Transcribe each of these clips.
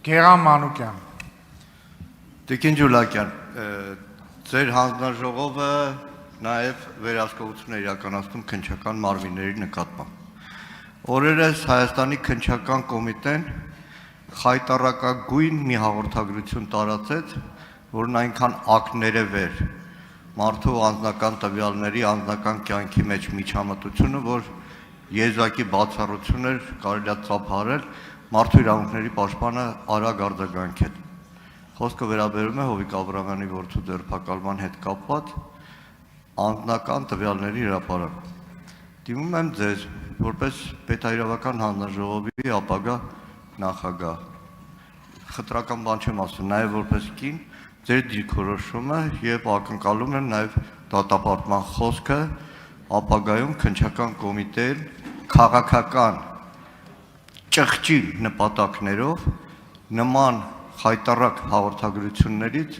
Գերան Մանուկյան։ Տիկին Ջուլակյան, ձեր հանձնաժողովը նաև վերահսկողություն է իրականացնում քննչական մարմինների նկատմամբ։ Օրերս Հայաստանի քննչական կոմիտեն խայտառակագույն մի հաղորդագրություն տարածեց, որն այնքան ակներև էր մարդու անձնական տվյալների անձնական կյանքի մեջ միջամտությունը, որ եզակի բացառություն էր կարելի է ծափարել մարդու իրավունքների պաշտպանը արագ արձագանքել։ Խոսքը վերաբերում է Հովիկ Աբրահամյանի որդու ձերբակալման հետ կապված անձնական տվյալների հրապարակ։ Դիմում եմ ձեզ, որպես պետահրավական հանձնաժողովի ապագա նախագահ, խտրական բան չեմ ասում, նաև որպես կին, ձեր դիրքորոշումը եւ ակնկալում եմ նաև դատապարտման խոսքը ապագայում քննչական կոմիտեին քաղաքական ճղճի նպատակներով նման խայտառակ հաղորդագրություններից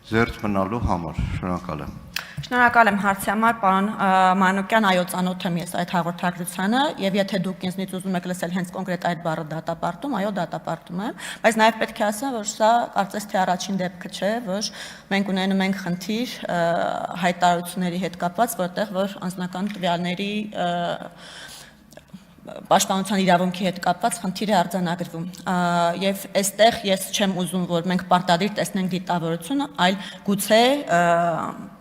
զերծ մնալու համար։ Շնորհակալ եմ։ Շնորհակալ եմ հարցի համար, պարոն Մանուկյան, այո, ծանոթ եմ ես այդ հաղորդագրությանը, եւ եթե դուք ինձնից ուզում եք լսել հենց կոնկրետ այդ բառը դատապարտում, այո, դատապարտում եմ, բայց նաեւ պետք է ասեմ, որ սա կարծես թե առաջին դեպքը չէ, որ մենք ունենում ենք խնդիր հայտարարությունների հետ կապված, որտեղ որ անձնական տվյալների պաշտպանության իրավունքի հետ կապված խնդիր է արձանագրվում եւ այստեղ ես չեմ ուզում որ մենք պարտադիր տեսնենք դիտավորությունը, այլ գուցե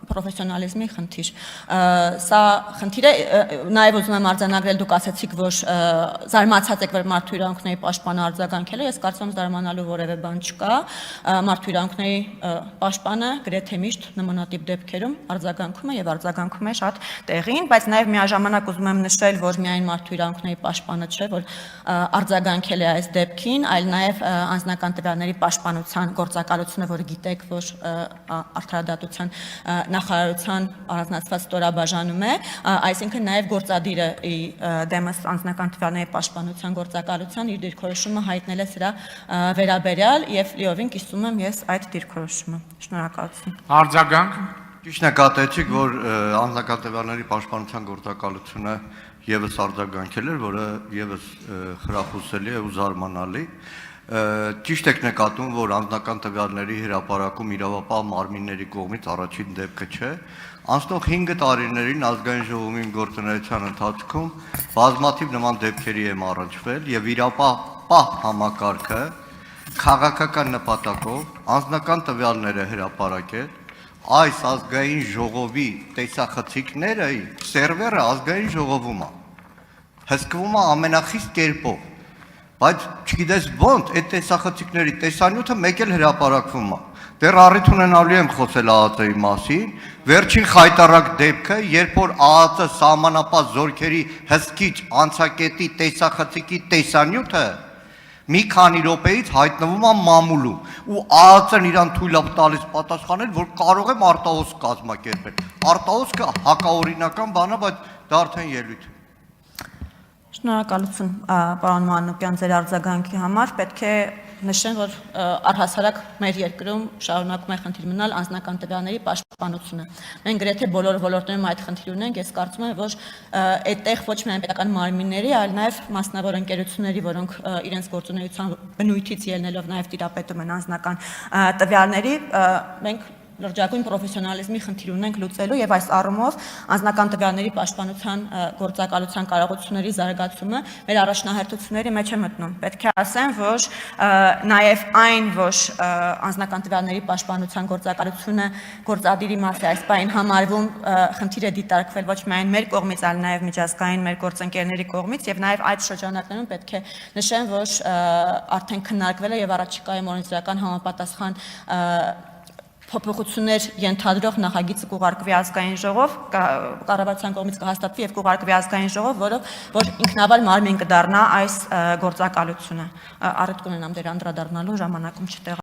պրոֆեսիոնալիզմի խնդիր։ Սա խնդիր է, նաև ուզում եմ արձանագրել, դուք ասացիք, որ զարմացած եք, որ մարդու իրավունքների պաշտպանը արձագանքել է, ես կարծում եմ զարմանալու որևէ բան չկա։ Մարդու իրավունքների պաշտպանը գրեթե միշտ նմանատիպ դեպքերում արձագանքում է եւ արձագանքում է շատ տեղին, բայց նաև միաժամանակ ուզում եմ նշել, որ միայն մարդու իրավունքների պաշտպանը չէ, որ արձագանքել է այս դեպքին, այլ նաև անձնական տվյալների պաշտպանության գործակալությունը, որը գիտեք, որ արդարադատության նախարարության առանձնացված ստորաբաժանում է, այսինքն նաև գործադիրը դեմս անձնական տվյալների պաշտպանության գործակալության իր դիրքորոշումը հայտնել է սրա վերաբերյալ եւ լիովին կիսում եմ ես այդ դիրքորոշումը։ Շնորհակալություն։ Արձագանք։ Ճիշտ է կատեցիք, որ անձնական տվյալների պաշտպանության գործակալությունը եւս արձագանքել էր, որը եւս խրախուսելի է ու զարմանալի։ Ճիշտ եք նկատում, որ անձնական տվյալների հրապարակում իրավապահ մարմինների կողմից առաջին դեպքը չէ։ Անցնող 5 տարիներին ազգային ժողովի գործունեության ընթացքում բազմաթիվ նման դեպքերի եմ առնչվել եւ իրավապահ համակարգը քաղաքական նպատակով անձնական տվյալները հրապարակել այս ազգային ժողովի տեսախցիկները սերվերը ազգային ժողովում է հսկվում է ամենախիստ կերպով, բայց չգիտես ոնց այդ տեսախցիկների տեսանյութը մեկ էլ հրապարակվում է։ Դեռ առիթ ունենալու եմ խոսել ԱԱԾ-ի մասին, վերջին խայտառակ դեպքը, երբ որ ԱԱԾ սահմանապահ զորքերի հսկիչ անցակետի տեսախցիկի տեսանյութը մի քանի րոպեից հայտնվում է մամուլում ու ԱԱԾ-ն իրան թույլ է տալիս պատասխանել, որ կարող եմ արտահոսք կազմակերպել։ Արտահոսքը հակաօրինական բան է, բայց դա արդեն ելույթ է։ Շնորհակալություն, պարոն Մանուկյան, ձեր արձագանքի համար։ Պետք է նշեմ, որ առհասարակ մեր երկրում շարունակում է խնդիր մնալ անձնական տվյալների պաշտպանությունը։ Մենք գրեթե բոլոր ոլորտներում այդ խնդիր ունենք, ես կարծում եմ, որ այդտեղ ոչ միայն պետական մարմինների, այլ նաև մասնավոր ընկերությունների, որոնք իրենց գործունեության բնույթից ելնելով նաև տիրապետում են անձնական տվյալների, մենք լրջագույն պրոֆեսիոնալիզմի խնդիր ունենք լուծելու եւ այս առումով անձնական տվյալների պաշտպանության գործակալության կարողությունների զարգացումը մեր առաջնահերթությունների մեջ է մտնում։ Պետք է ասեմ, որ նաեւ այն, որ անձնական տվյալների պաշտպանության գործակալությունը գործադիրի մաս է այս բային համարվում, խնդիր է դիտարկվել ոչ միայն մեր կողմից, այլ նաեւ միջազգային մեր գործընկերների կողմից եւ նաեւ այդ շրջանակներում պետք է նշեմ, որ արդեն քննարկվել է եւ առաջիկայում օրենսդրական համապատասխան փոփոխություններ ենթադրող նախագիծը կուղարկվի ազգային ժողով, կառավարության կողմից կհաստատվի եւ կուղարկվի ազգային ժողով, որ ինքնավար մարմին կդառնա այս գործակալությունը։ Առիթ կունենամ դեր անդրադառնալու ժամանակում չտեղ